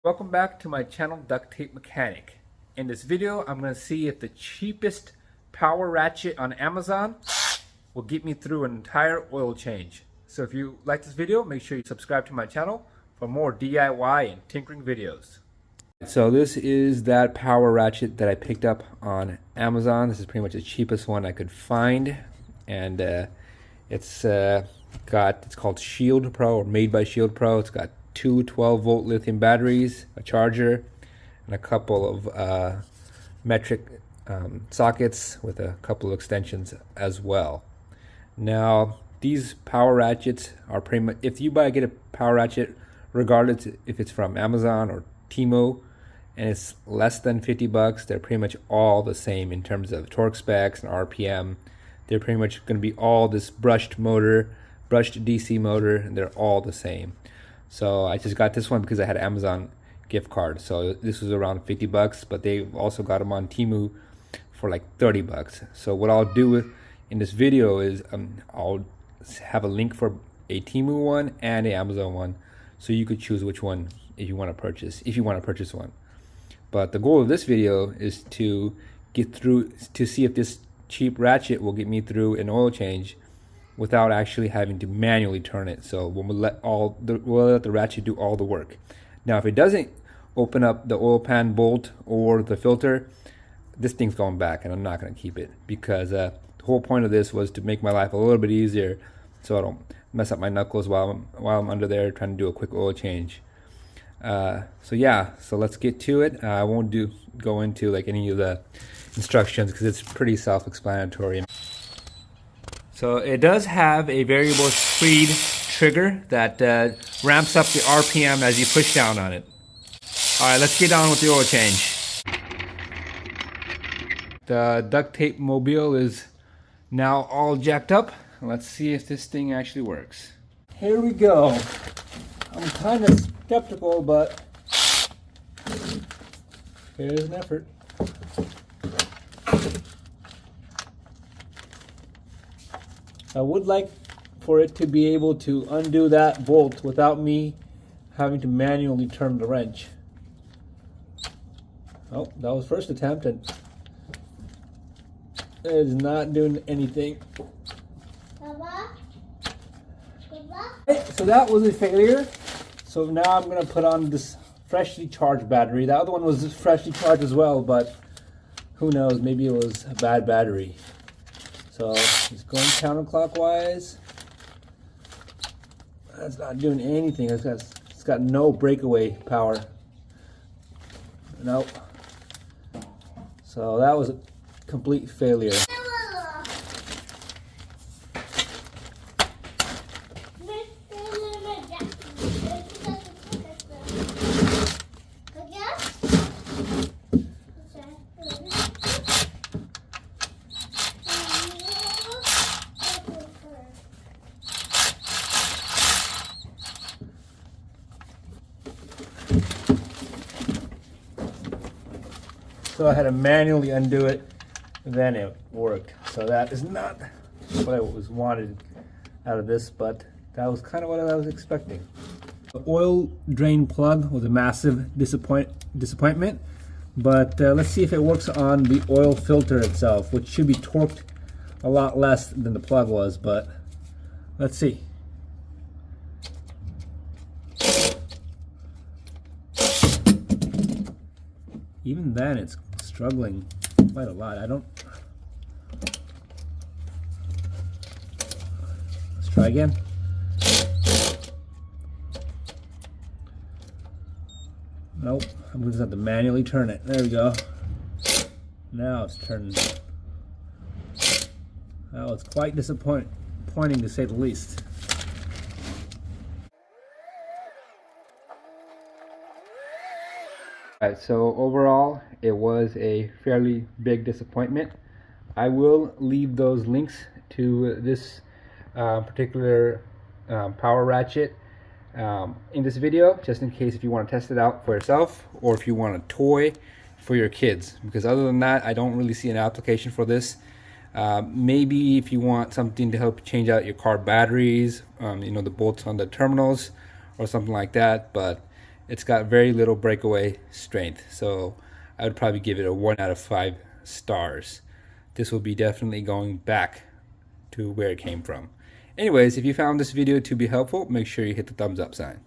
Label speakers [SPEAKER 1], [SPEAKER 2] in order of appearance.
[SPEAKER 1] Welcome back to my channel, Duct Tape Mechanic. In this video, I'm going to see if the cheapest power ratchet on Amazon will get me through an entire oil change. So if you like this video, make sure you subscribe to my channel for more DIY and tinkering videos. So this is that power ratchet that I picked up on Amazon. This is pretty much the cheapest one I could find, and it's called Shield Pro, or made by Shield Pro. It's got two 12-volt lithium batteries, a charger, and a couple of metric sockets with a couple of extensions as well. Now, these power ratchets are pretty much, if you get a power ratchet, regardless if it's from Amazon or Temu, and it's less than 50 bucks, they're pretty much all the same in terms of torque specs and RPM. They're pretty much going to be all this brushed DC motor, and they're all the same. So I just got this one because I had an Amazon gift card. So this was around 50 bucks, but they also got them on Temu for like 30 bucks. So what I'll do in this video is I'll have a link for a Temu one and an Amazon one, so you could choose which one if you want to purchase one. But the goal of this video is to see if this cheap ratchet will get me through an oil change without actually having to manually turn it. So we'll let the ratchet do all the work. Now, if it doesn't open up the oil pan bolt or the filter, this thing's going back, and I'm not going to keep it, because the whole point of this was to make my life a little bit easier, so I don't mess up my knuckles while I'm under there trying to do a quick oil change. So let's get to it. I won't go into like any of the instructions because it's pretty self-explanatory. So it does have a variable speed trigger that ramps up the RPM as you push down on it. Alright, let's get on with the oil change. The duct tape mobile is now all jacked up. Let's see if this thing actually works. Here we go. I'm kind of skeptical, but here's an effort. I would like for it to be able to undo that bolt without me having to manually turn the wrench. Oh, that was first attempt, and it is not doing anything. So that was a failure. So now I'm going to put on this freshly charged battery. The other one was freshly charged as well, but who knows, maybe it was a bad battery. So it's going counterclockwise. That's not doing anything. It's got no breakaway power. Nope. So that was a complete failure. So I had to manually undo it, then it worked. So that is not what I wanted out of this, but that was kind of what I was expecting. The oil drain plug was a massive disappointment, but let's see if it works on the oil filter itself, which should be torqued a lot less than the plug was, but let's see. Even then, it's struggling quite a lot. Let's try again. Nope, I'm going to have to manually turn it. There we go. Now it's turning. Well, it's quite disappointing to say the least. Alright, so overall, it was a fairly big disappointment. I will leave those links to this particular power ratchet in this video, just in case if you want to test it out for yourself, or if you want a toy for your kids, because other than that, I don't really see an application for this. Maybe if you want something to help change out your car batteries, the bolts on the terminals or something like that, but it's got very little breakaway strength. So I would probably give it a 1 out of 5 stars. This will be definitely going back to where it came from. Anyways, if you found this video to be helpful, make sure you hit the thumbs up sign.